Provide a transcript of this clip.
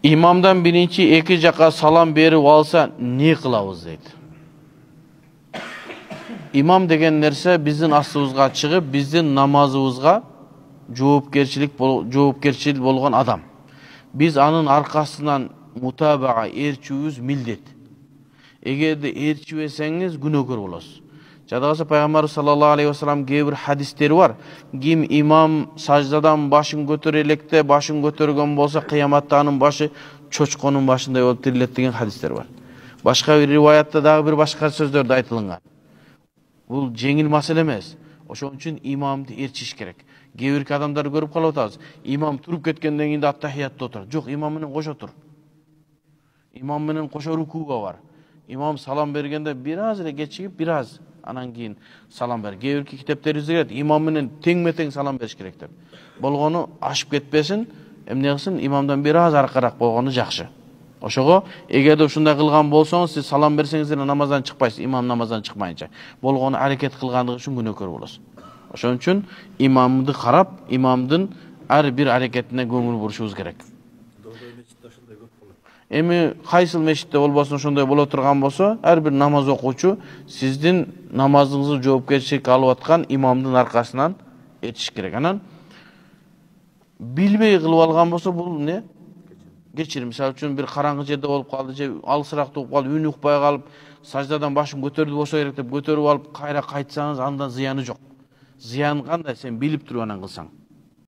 İmamdan birinci iki jaka salam berip alsa ne kılavuz deydi. İmam degen nerse bizden astыбызга çıkıp bizden namazыбызга жоопкерчилик болгон адам. Biz anın arkasından mutabaa erçүүбүз mildet. Эгерде эрчибесеңиz күнөөкөр болосуз. Жадагысы Пайгамбар саллаллаху алейхи вассалам кейбир хадистери бар. Ким имам саждадан башын көтөрө электе, башын көтөргөн болсо кыяматта анын башы чочконун башындай болуп тирилет деген хадистер бар. Башка бир риваятта дагы бир башка сөздөр да айтылган. Бул жеңил маселе эмес. Ошон үчүн имамды эрчиш керек. Кейбир адамдар көрүп калып атабыз. Имам туруп кеткенден кийин аттахиятта отур. Жок, имам менен кошо тур. Имам менен кошо рукууга бар. İmam salam bергенде biraz эле кечигип, biraz анан кийин салам бер. Кейбир китептерибизде келет, имам менен тең-метең салам бериш керек деп. Болгону ашып кетпесин, эмне кылсын, имамдан biraz аркараак болгону жакшы. Ошого, эгерде ушундай кылган болсоңуз, сиз салам берсеңиз деле намаздан чыкпайсыз, имам намаздан чыкмайынча. Болгону аракет кылгандыгы үчүн күнөөкөр болосуз. Ошон үчүн имамды карап, имамдын ар бир аракетине көңүл бурушубуз керек. Эми кайсыл мешитте болбосун ошондой боло турган болсо, ар бир намаз окуучу сиздин намазыңызды жоопкерчилик алып аткан имамдын аркасынан этиш керек. Анан билбей кылып алган болсо бул эмне? Кечир, мисалы үчүн бир караңгы жерде болуп калды, же алысыраак туруп калып, үнү укпай калып, саждадан башын көтөрдү болсо керек деп көтөрүп алып, кайра кайтсаңыз андан зыяны жок. Зыян кандай? Сен билип туруп анан кылсаң.